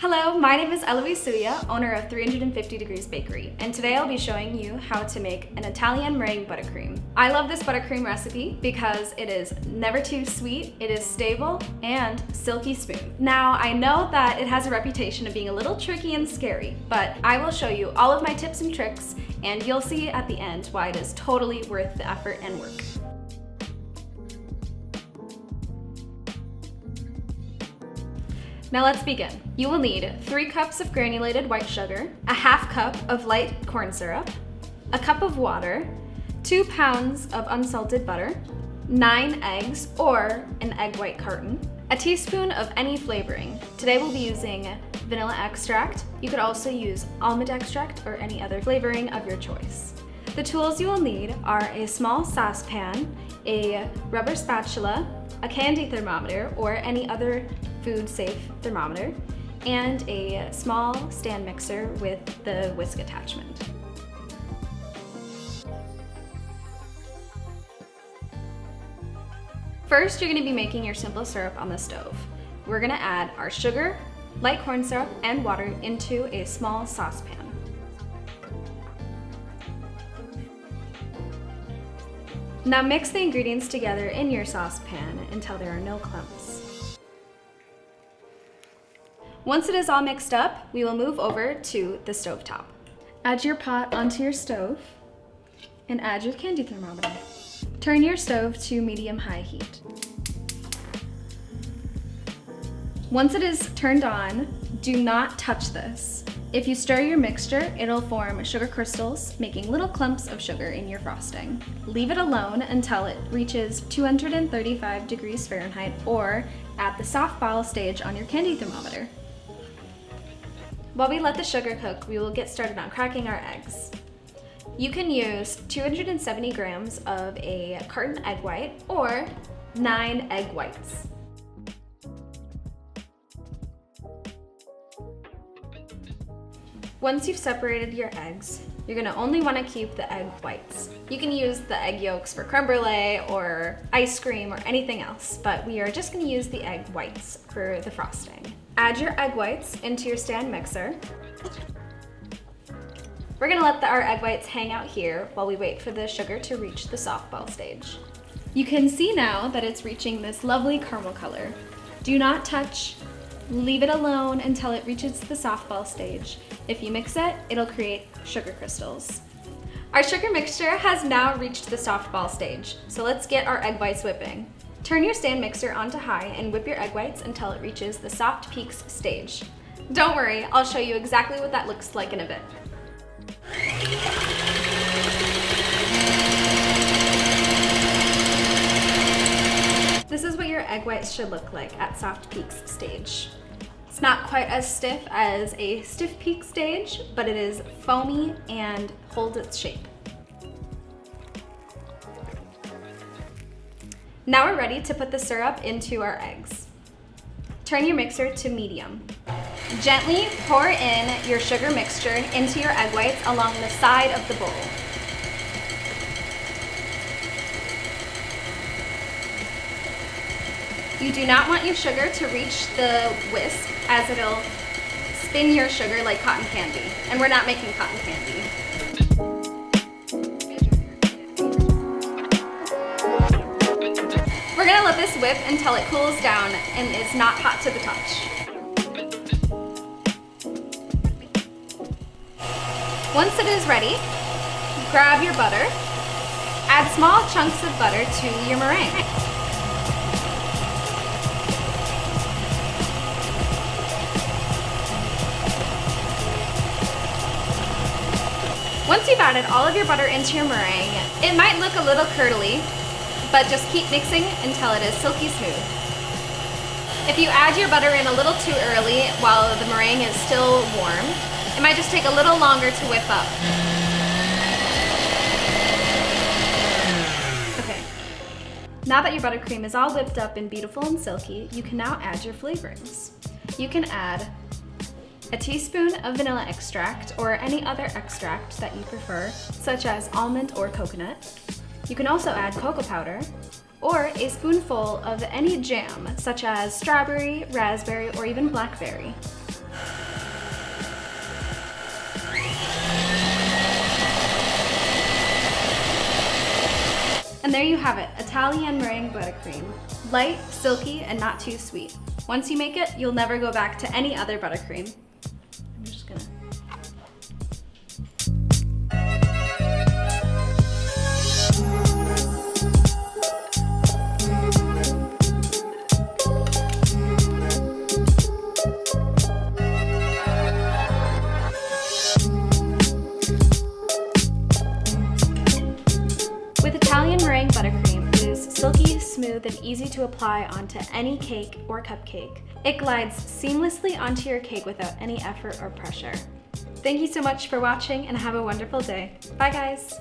Hello, my name is Eloise Suya, owner of 350 Degrees Bakery, and today I'll be showing you how to make an Italian meringue buttercream. I love this buttercream recipe because it is never too sweet, it is stable, and silky smooth. Now, I know that it has a reputation of being a little tricky and scary, but I will show you all of my tips and tricks, and you'll see at the end why it is totally worth the effort and work. Now let's begin. You will need 3 cups of granulated white sugar, a half cup of light corn syrup, a cup of water, 2 pounds of unsalted butter, 9 eggs or an egg white carton, a teaspoon of any flavoring. Today we'll be using vanilla extract. You could also use almond extract or any other flavoring of your choice. The tools you will need are a small saucepan, a rubber spatula, a candy thermometer or any other food-safe thermometer, and a small stand mixer with the whisk attachment. First, you're going to be making your simple syrup on the stove. We're going to add our sugar, light corn syrup, and water into a small saucepan. Now mix the ingredients together in your saucepan until there are no clumps. Once it is all mixed up, we will move over to the stovetop. Add your pot onto your stove and add your candy thermometer. Turn your stove to medium-high heat. Once it is turned on, do not touch this. If you stir your mixture, it'll form sugar crystals, making little clumps of sugar in your frosting. Leave it alone until it reaches 235 degrees Fahrenheit or at the softball stage on your candy thermometer. While we let the sugar cook, we will get started on cracking our eggs. You can use 270 grams of a carton egg white or 9 egg whites. Once you've separated your eggs, you're gonna only wanna keep the egg whites. You can use the egg yolks for creme brulee or ice cream or anything else, but we are just gonna use the egg whites for the frosting. Add your egg whites into your stand mixer. We're gonna let our egg whites hang out here while we wait for the sugar to reach the softball stage. You can see now that it's reaching this lovely caramel color. Do not touch. Leave it alone until it reaches the softball stage. If you mix it, it'll create sugar crystals. Our sugar mixture has now reached the softball stage, so let's get our egg whites whipping. Turn your stand mixer onto high and whip your egg whites until it reaches the soft peaks stage. Don't worry, I'll show you exactly what that looks like in a bit. This is what your egg whites should look like at soft peaks stage. It's not quite as stiff as a stiff peak stage, but it is foamy and holds its shape. Now we're ready to put the syrup into our eggs. Turn your mixer to medium. Gently pour in your sugar mixture into your egg whites along the side of the bowl. You do not want your sugar to reach the whisk as it'll spin your sugar like cotton candy. And we're not making cotton candy. We're gonna let this whip until it cools down and is not hot to the touch. Once it is ready, grab your butter, add small chunks of butter to your meringue. Once you've added all of your butter into your meringue, it might look a little curdly, but just keep mixing until it is silky smooth. If you add your butter in a little too early while the meringue is still warm, it might just take a little longer to whip up. Okay. Now that your buttercream is all whipped up and beautiful and silky, you can now add your flavorings. You can add a teaspoon of vanilla extract or any other extract that you prefer, such as almond or coconut. You can also add cocoa powder or a spoonful of any jam, such as strawberry, raspberry, or even blackberry. And there you have it, Italian Meringue Buttercream. Light, silky, and not too sweet. Once you make it, you'll never go back to any other buttercream. I'm just gonna... With Italian Meringue Buttercream, it is silky, smooth, and easy to apply onto any cake or cupcake. It glides seamlessly onto your cake without any effort or pressure. Thank you so much for watching and have a wonderful day. Bye guys!